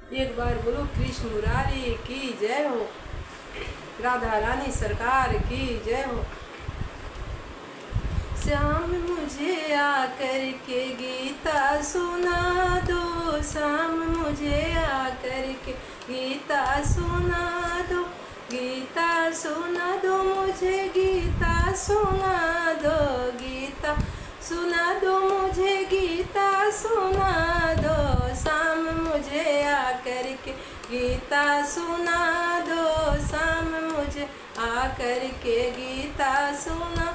एक बार बोलो कृष्ण मुरारी की जय हो, राधा रानी सरकार की जय हो। श्याम मुझे आकर के गीता सुना दो, श्याम मुझे आकर के गीता सुना दो, गीता सुना दो मुझे, गीता सुना दो, गीता सुना दो मुझे, गीता सुना दो। श्याम मुझे आकर के गीता सुना दो, श्याम मुझे आकर के गीता सुना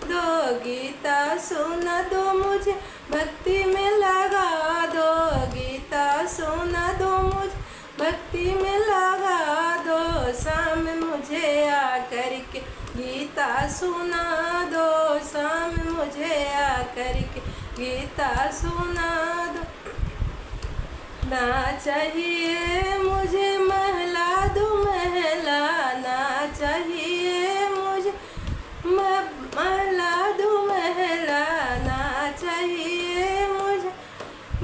दो, गीता सुना दो मुझे, भक्ति में लगा दो, गीता सुना दो मुझे, भक्ति में लगा दो। श्याम मुझे आकर के गीता सुना दो, श्याम मुझे आकर के गीता सुना दो। ना चाहिए मुझे महला दो महला, ना चाहिए मुझे महला दो महला, ना चाहिए मुझे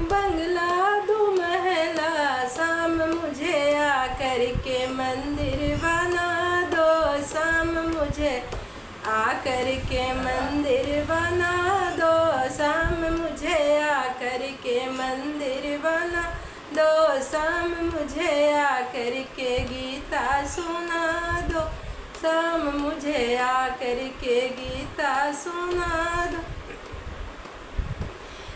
बंगला दो महला। श्याम मुझे आकर के मंदिर बना दो, श्याम मुझे आकर के मंदिर बना दो, श्याम मुझे आकर के मंदिर बना दो। श्याम मुझे आकर के गीता सुना दो, श्याम मुझे आकर के गीता सुना दो।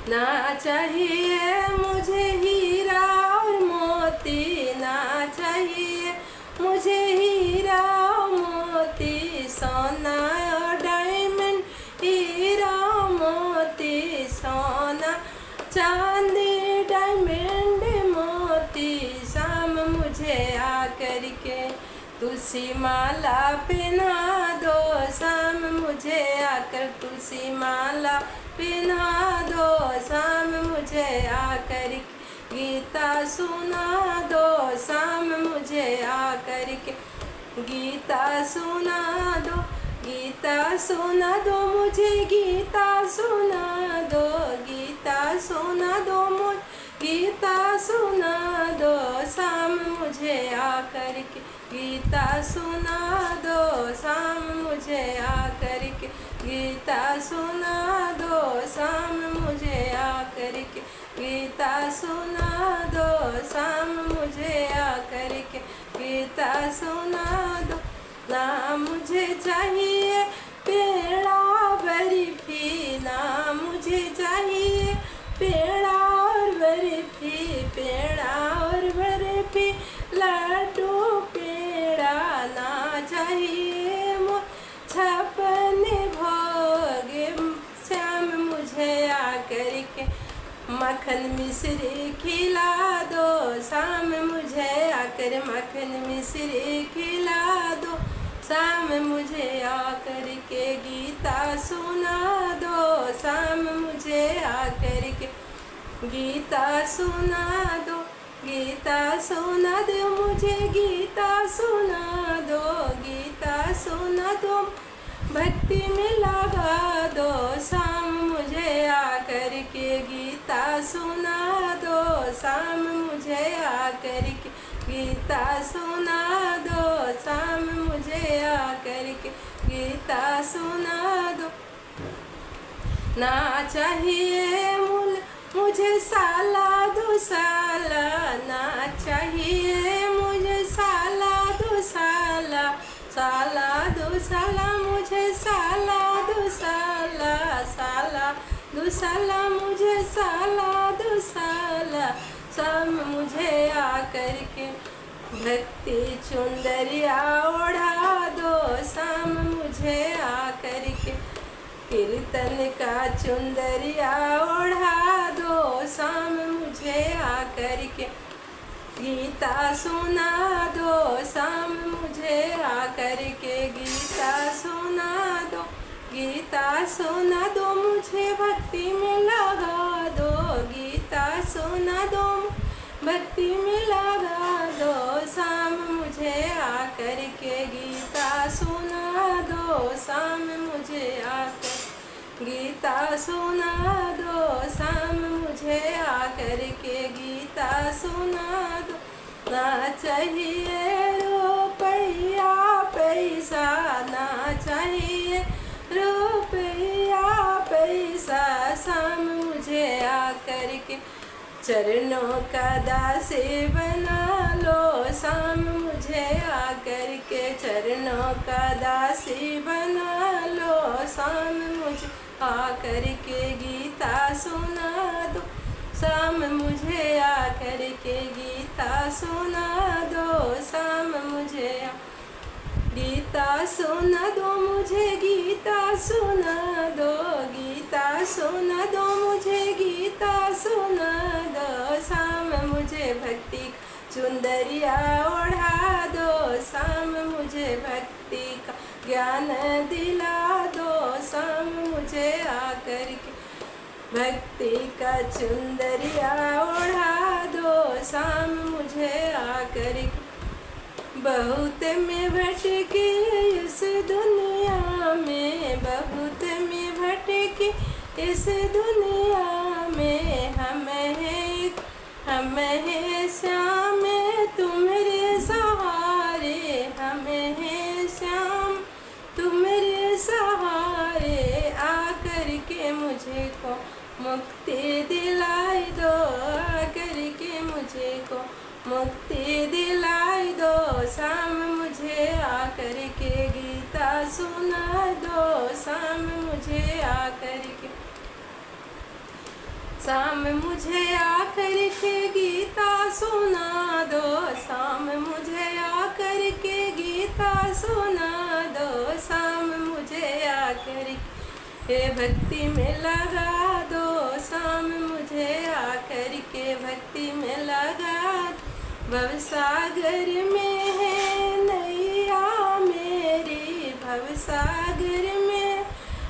ना चाहिए मुझे हीरा और मोती, ना चाहिए मुझे हीरा और मोती, सोना और डायमंड, हीरा मोती, सोना चांदी डायमंड मोती। श्याम मुझे आकर के तुलसी माला पहना दो, श्याम मुझे आकर तुलसी माला पहना दो, श्याम मुझे आकर गीता सुना दो, श्याम मुझे आकर के गीता सुना दो, गीता सुना दो मुझे, गीता सुना दो, गीता सुना दो मुझे, गीता सुना दो। श्याम मुझे आकर के गीता सुना दो, श्याम मुझे आकर के गीता सुना दो, श्याम मुझे आकर के गीता सुना दो, श्याम मुझे आकर के गीता सुना दो। ना मुझे चाहिए पेड़ा बर्फी, ना मुझे चाहिए पेड़ा और बर्फी, पेड़ा और बर्फी लड्डू पेड़ा, ना चाहिए छपने भोगे। श्याम मुझे आकर के मक्खन मिश्री खिला दो, श्याम मुझे आकर मक्खन मिश्री खिला दो, श्याम मुझे आकर के गीता सुना दो, श्याम मुझे आकर के गीता सुना दो, गीता सुना दो मुझे, गीता सुना दो, गीता सुना दो, भक्ति में लगा दो। श्याम मुझे आकर के गीता सुना दो, श्याम मुझे आकर के गीता सुना दो, श्याम मुझे आकर के गीता सुना दो। ना चाहिए मुझे साला दो साला, ना चाहिए मुझे साला दो साला, साला दो साला मुझे, साला दो साला, साला दो साला मुझे, साला दो साला। श्याम मुझे आकर के भक्ति चुंदरिया ओढ़ा दो, श्याम मुझे आकर के कीर्तन का चुंदरिया ओढ़ा दो, श्याम मुझे आकर के गीता सुना दो, श्याम मुझे आकर के गीता सुना दो, गीता सुना दो मुझे, भक्ति में लगा दो, गीता सुना दो, भक्ति में लगा दो। श्याम मुझे आकर के गीता सुना दो, श्याम मुझे आकर गीता सुना दो, श्याम मुझे आकर के गीता सुना दो। ना चाहिए रुपया पैसा, ना चाहिए रुपया पैसा, शाम मुझे आकर के चरणों का दासी बना लो, शाम मुझे आकर के चरणों का दासी बना लो, शाम मुझे आकर के गीता सुना दो, शाम मुझे आकर के गीता सुना दो, शाम मुझे गीता सुना दो, मुझे गीता सुना दो, गीता सुना दो, मुझे गीता सुना दो, शाम मुझे भक्ति चुंदरिया ओढ़ा दो, शाम मुझे भक्ति का ज्ञान दिला दो, शाम मुझे आकर के भक्ति का चुंदरिया ओढ़ा दो, शाम मुझे आकर के बहुत में भटकी इस दुनिया में, बहुत में भटकी इस दुनिया में, हम हैं श्याम तुम्हारे सहारे, हम हैं श्याम तुम्हारे सहारे, आकर के मुझे को मुक्ति दिलाई दो, आकर के मुझे को मुक्ति दिलाई दो, शाम मुझे आकर के गीता सुना दो, शाम मुझे आकर के शाम मुझे आकर के गीता सुना दो, शाम मुझे आकर के गीता सुना दो, शाम मुझे आकर के भक्ति में लगा दो, शाम मुझे आकर के भक्ति में लगा दो, भवसागर में है नैया मेरी, भवसागर में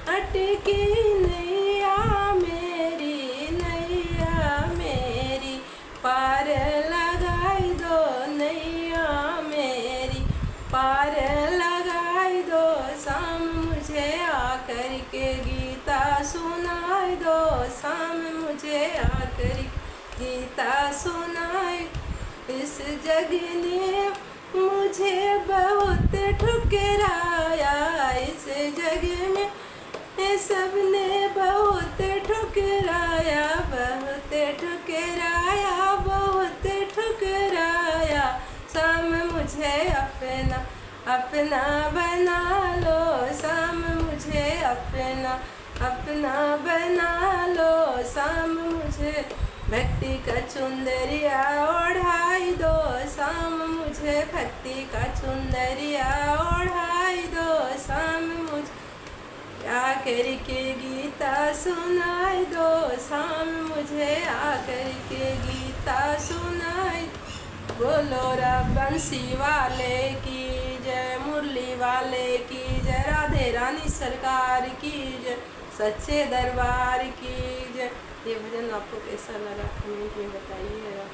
अटकी नैया मेरी, नैया मेरी पार लगाई दो, नैया मेरी पार लगाई दो, शाम मुझे आकर के गीता सुनाई दो, शाम मुझे आकर गीता सुनाई। इस जग ने मुझे बहुत ठुकराया, इस जग में सब ने बहुत ठुकराया, बहुत ठुकराया, बहुत ठुकराया, शाम मुझे अपना अपना बना लो, शाम मुझे अपना अपना बना लो, शाम मुझे भक्ति का चुंदरिया ओढ़ाई दो, शाम मुझे भक्ति का चुंदरिया ओढ़ाई दो, शाम मुझे आकर के गीता सुनाई दो, शाम मुझे आकर के गीता सुनाई। बोलो रब बंसी वाले की जय, मुरली वाले की जय, राधे रानी सरकार की जय, सच्चे दरबार की जय। ये भजन आपको कैसा लगा कमेंट में बताइएगा।